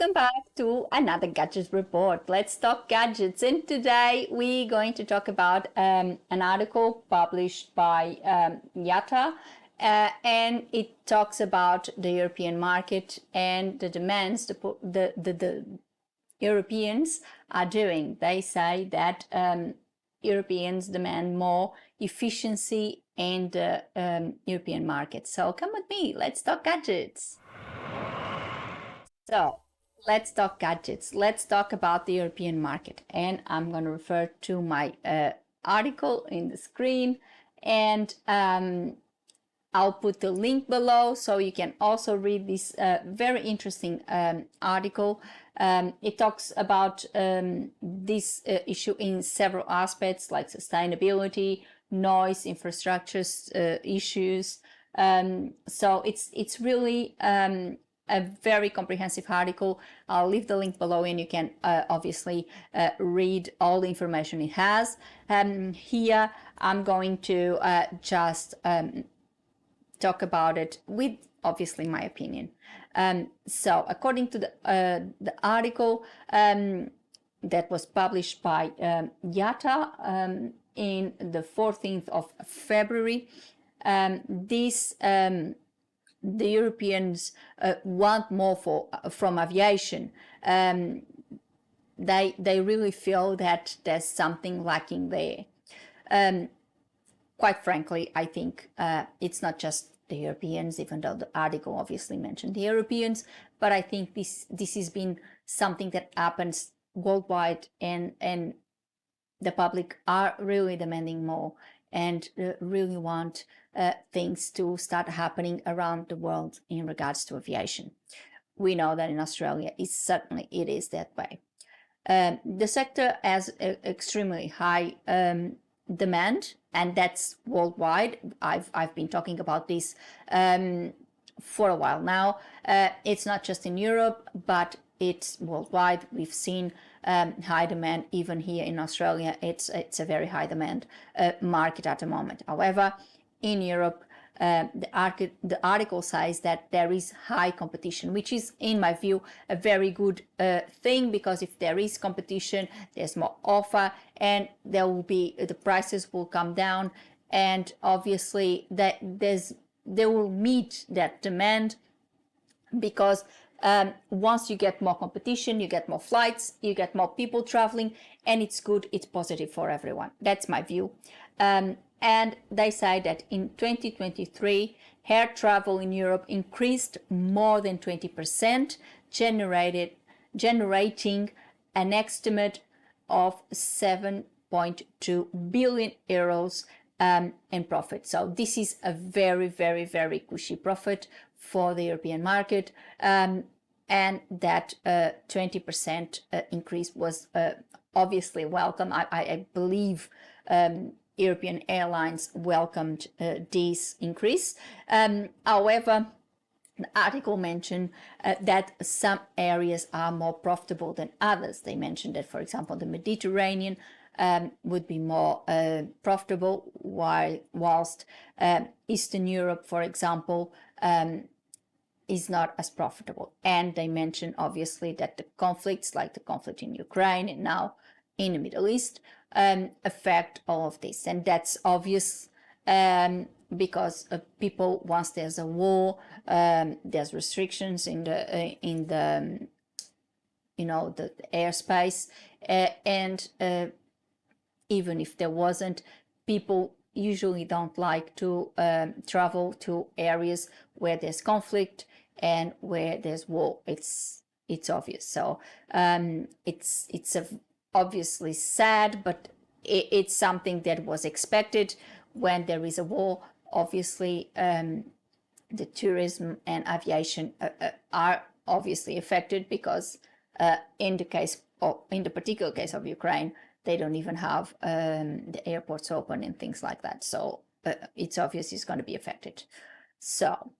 welcome back to another Gadget Report. Let's talk gadgets. And today we're going to talk about an article published by IATA, and it talks about the European market and the demands the Europeans are doing. They say that Europeans demand more efficiency in the European market. So come with me, let's talk gadgets. So let's talk gadgets. Let's talk about the European market. And I'm going to refer to my article in the screen, and I'll put the link below so you can also read this very interesting article. It talks about this issue in several aspects like sustainability, noise, infrastructures issues. So it's really a very comprehensive article. I'll leave the link below, and you can obviously read all the information it has. Here I'm going to just talk about it with obviously my opinion. So according to the article that was published by IATA in the 14th of February, the Europeans want more from aviation. They really feel that there's something lacking there. Quite frankly, I think it's not just the Europeans, even though the article obviously mentioned the Europeans, but I think this has been something that happens worldwide, and the public are really demanding more and really want things to start happening around the world in regards to aviation. We know that in Australia, it is that way. The sector has extremely high demand, and that's worldwide. I've been talking about this for a while now. It's not just in Europe, but it's worldwide. We've seen high demand even here in Australia. It's a very high demand market at the moment. However, in Europe, the article says that there is high competition, which is, in my view, a very good thing, because if there is competition, there's more offer, and the prices will come down, and obviously they will meet that demand, because once you get more competition, you get more flights, you get more people traveling, and it's good, it's positive for everyone. That's my view. And they say that in 2023, air travel in Europe increased more than 20%, generating an estimate of 7.2 billion euros in profit. So this is a very, very, very cushy profit for the European market, and that 20% increase was obviously welcome. I believe European airlines welcomed this increase. However, the article mentioned that some areas are more profitable than others. They mentioned that, for example, the Mediterranean would be more profitable, whilst Eastern Europe, for example, is not as profitable. And they mentioned obviously that the conflicts, like the conflict in Ukraine and now in the Middle East, affect all of this, and that's obvious, because people, once there's a war, there's restrictions in the the airspace, and even if there wasn't, people usually don't like to travel to areas where there's conflict and where there's war. It's obvious. So it's obviously sad, but it's something that was expected. When there is a war, obviously the tourism and aviation are obviously affected, because in the particular case of Ukraine, they don't even have the airports open and things like that. So it's obvious it's going to be affected. So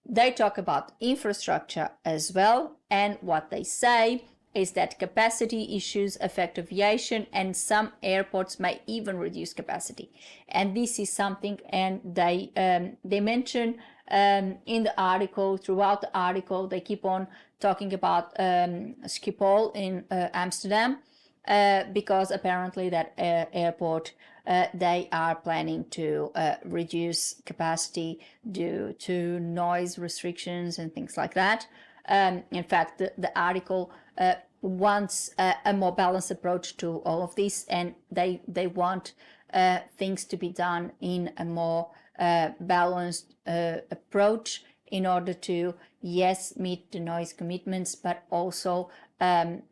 they talk about infrastructure as well, and what they say is that capacity issues affect aviation, and some airports may even reduce capacity. And this is something, and they mention in the article, throughout the article, they keep on talking about Schiphol in Amsterdam, because apparently that airport, they are planning to reduce capacity due to noise restrictions and things like that. In fact, the article wants a more balanced approach to all of this, and they want things to be done in a more balanced approach in order to, yes, meet the noise commitments, but also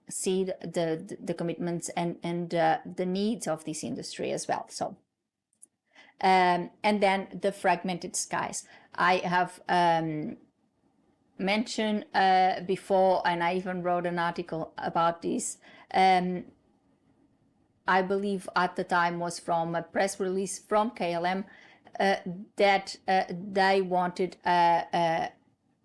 see the commitments and the needs of this industry as well. So, and then the fragmented skies. I have mentioned before, and I even wrote an article about this. I believe at the time was from a press release from KLM that they wanted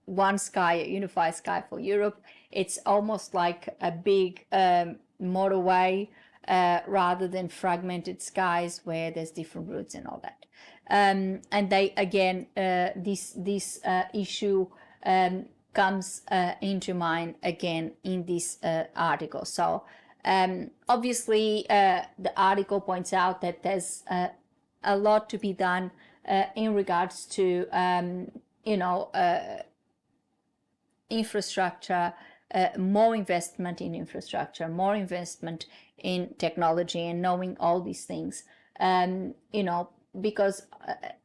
one sky, a unified sky for Europe. It's almost like a big motorway rather than fragmented skies where there's different routes and all that. And they, again, this issue comes into mind again in this article. So obviously the article points out that there's a lot to be done in regards to infrastructure, more investment in infrastructure, more investment in technology, and knowing all these things, because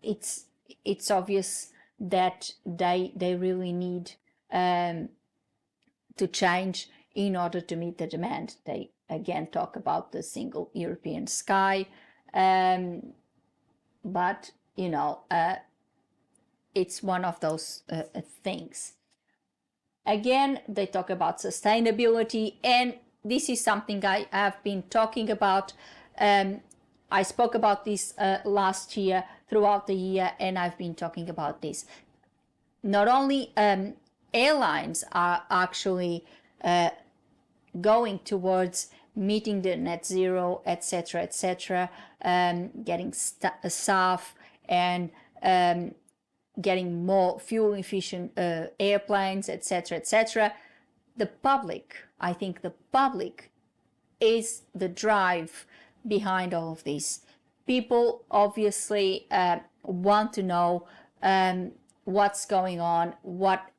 it's obvious that they really need to change in order to meet the demand. They again talk about the single European sky, but it's one of those things. Again, they talk about sustainability, and this is something I have been talking about. I spoke about this last year, throughout the year, and I've been talking about this. Not only airlines are actually going towards meeting the net zero, etc., getting SAF and getting more fuel efficient airplanes, etc. The public, I think the public is the drive behind all of this. People obviously want to know what's going on, what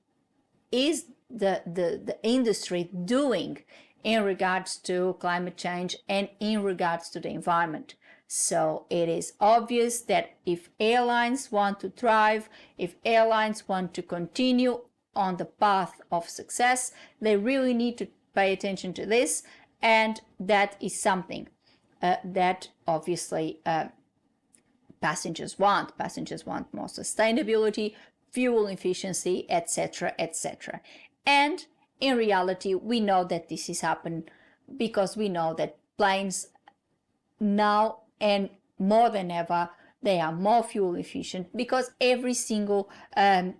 is the industry doing in regards to climate change and in regards to the environment. So it is obvious that if airlines want to thrive, if airlines want to continue on the path of success, they really need to pay attention to this, and that is something that obviously passengers want. Passengers want more sustainability, fuel efficiency, etc. And in reality, we know that this is happening because we know that planes now and more than ever, they are more fuel efficient, because every single I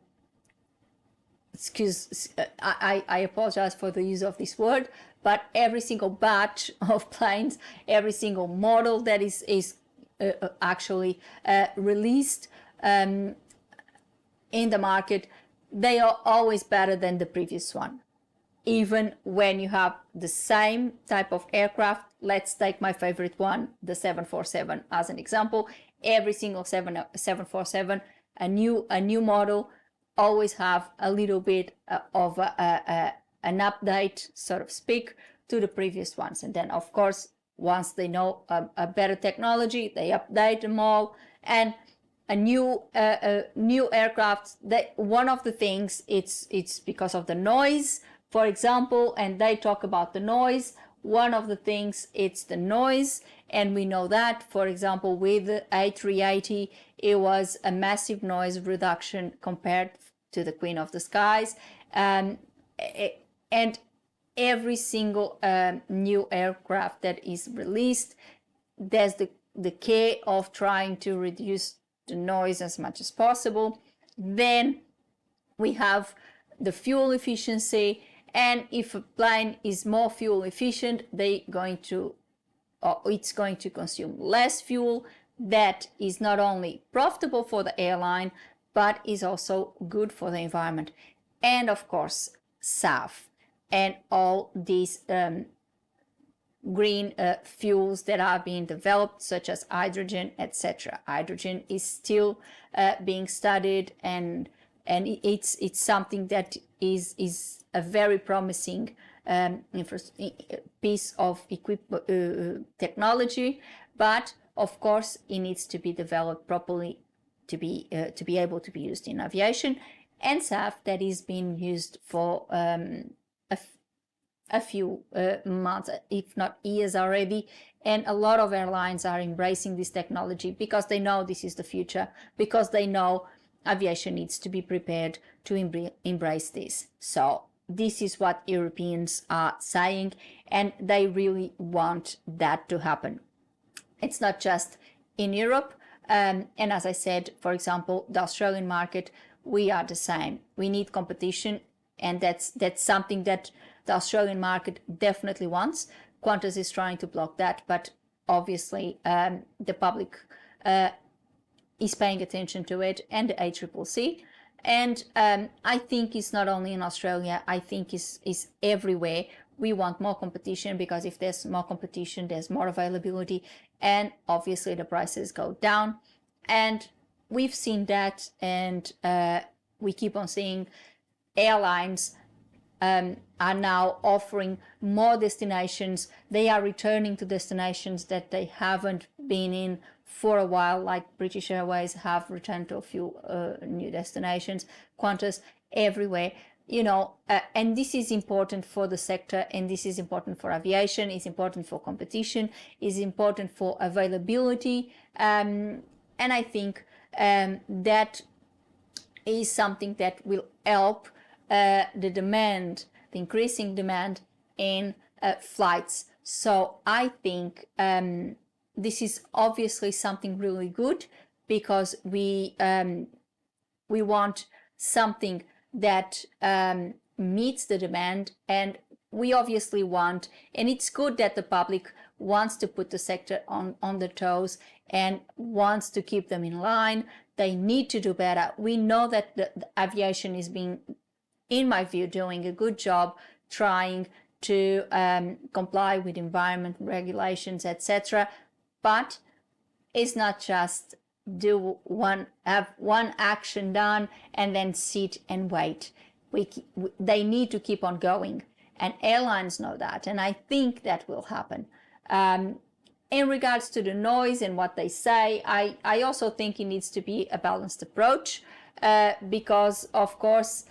apologize for the use of this word, but every single batch of planes, every single model that is actually released in the market, they are always better than the previous one. Even when you have the same type of aircraft, let's take my favorite one, the 747 as an example. Every single 747, a new model, always have a little bit of an update, so to speak, to the previous ones. And then, of course, once they know a better technology, they update them all. And a new aircraft, one of the things, it's because of the noise, for example, and they talk about the noise. One of the things, it's the noise, and we know that, for example, with the A380, it was a massive noise reduction compared to the Queen of the Skies, and every single new aircraft that is released, there's the care of trying to reduce the noise as much as possible. Then we have the fuel efficiency, and if a plane is more fuel efficient, it's going to consume less fuel. That is not only profitable for the airline, but is also good for the environment. And of course, SAF and all these green fuels that are being developed, such as hydrogen, etc. Hydrogen is still being studied, and it's something that is a very promising piece of technology, but of course it needs to be developed properly to be able to be used in aviation. And SAF, that is being used for a few months, if not years already, and a lot of airlines are embracing this technology because they know this is the future, because they know aviation needs to be prepared to embrace this. So this is what Europeans are saying, and they really want that to happen. It's not just in Europe, and as I said, for example, the Australian market, we are the same. We need competition, and that's something that the Australian market definitely wants. Qantas is trying to block that, but obviously the public is paying attention to it, and the ACCC. And I think it's not only in Australia, I think it's everywhere. We want more competition, because if there's more competition, there's more availability, and obviously the prices go down. And we've seen that, and we keep on seeing airlines are now offering more destinations. They are returning to destinations that they haven't been in for a while, like British Airways have returned to a few new destinations, Qantas, everywhere, and this is important for the sector, and this is important for aviation, it's important for competition, it's important for availability, and I think that is something that will help the demand, the increasing demand in flights. So I think this is obviously something really good, because we want something that meets the demand, and we obviously want, and it's good that the public wants to put the sector on their toes and wants to keep them in line. They need to do better. We know that the aviation is being, in my view, doing a good job trying to comply with environment regulations, etc. But it's not just have one action done and then sit and wait. They need to keep on going, and airlines know that, and I think that will happen. In regards to the noise and what they say, I also think it needs to be a balanced approach, because of course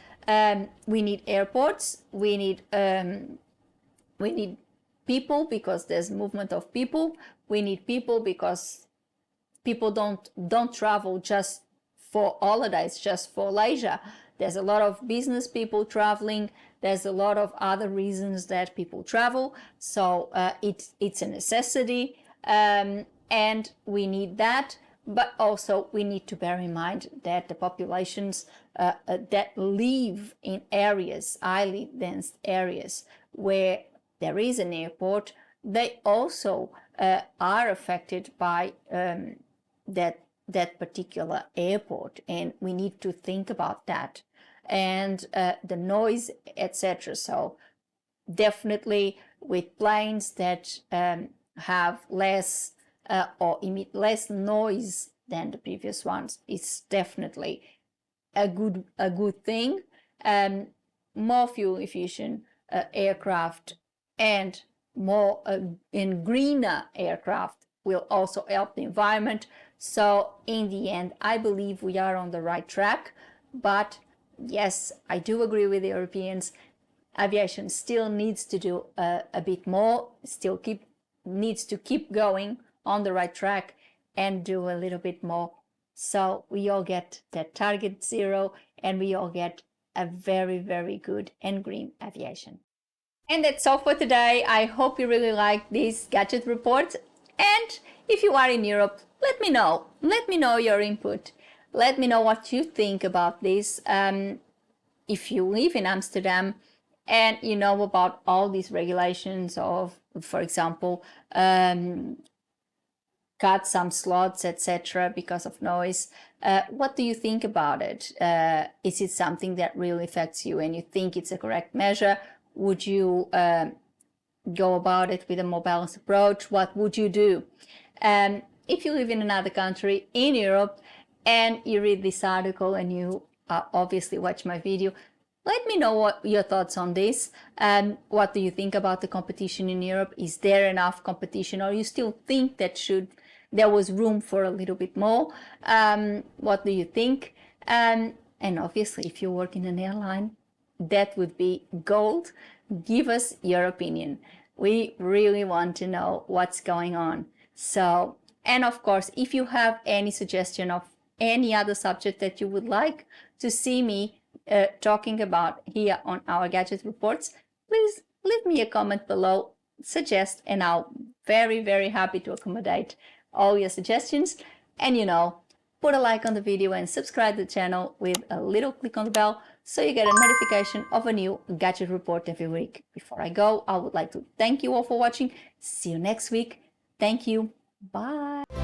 we need airports, we need people, because there's movement of people. We need people because people don't travel just for holidays, just for leisure. There's a lot of business people traveling. There's a lot of other reasons that people travel. So it's a necessity, and we need that. But also we need to bear in mind that the populations that live in areas, highly dense areas, where there is an airport, they also are affected by that particular airport, and we need to think about that, and the noise, etc. So definitely with planes that have less or emit less noise than the previous ones, it's definitely a good thing. More fuel efficient aircraft and more and greener aircraft will also help the environment. So in the end, I believe we are on the right track. But yes, I do agree with the Europeans. Aviation still needs to do a bit more, needs to keep going on the right track and do a little bit more, so we all get that target zero, and we all get a very, very good and green aviation. And that's all for today. I hope you really like this gadget report. And if you are in Europe, let me know. Let me know your input. Let me know what you think about this. If you live in Amsterdam and you know about all these regulations of, for example, cut some slots, etc., because of noise. What do you think about it? Is it something that really affects you and you think it's a correct measure? Would you go about it with a more balanced approach? What would you do? If you live in another country in Europe and you read this article and you obviously watch my video, let me know what your thoughts on this. What do you think about the competition in Europe? Is there enough competition, or you still think that there was room for a little bit more? What do you think? And obviously, if you work in an airline, that would be gold. Give us your opinion. We really want to know what's going on. So, and of course, if you have any suggestion of any other subject that you would like to see me talking about here on our Gadget Reports, please leave me a comment below, suggest, and I'll very happy to accommodate all your suggestions. And put a like on the video and subscribe to the channel with a little click on the bell so you get a notification of a new Gadget Report every week. Before I go, I would like to thank you all for watching. See you next week. Thank you. Bye.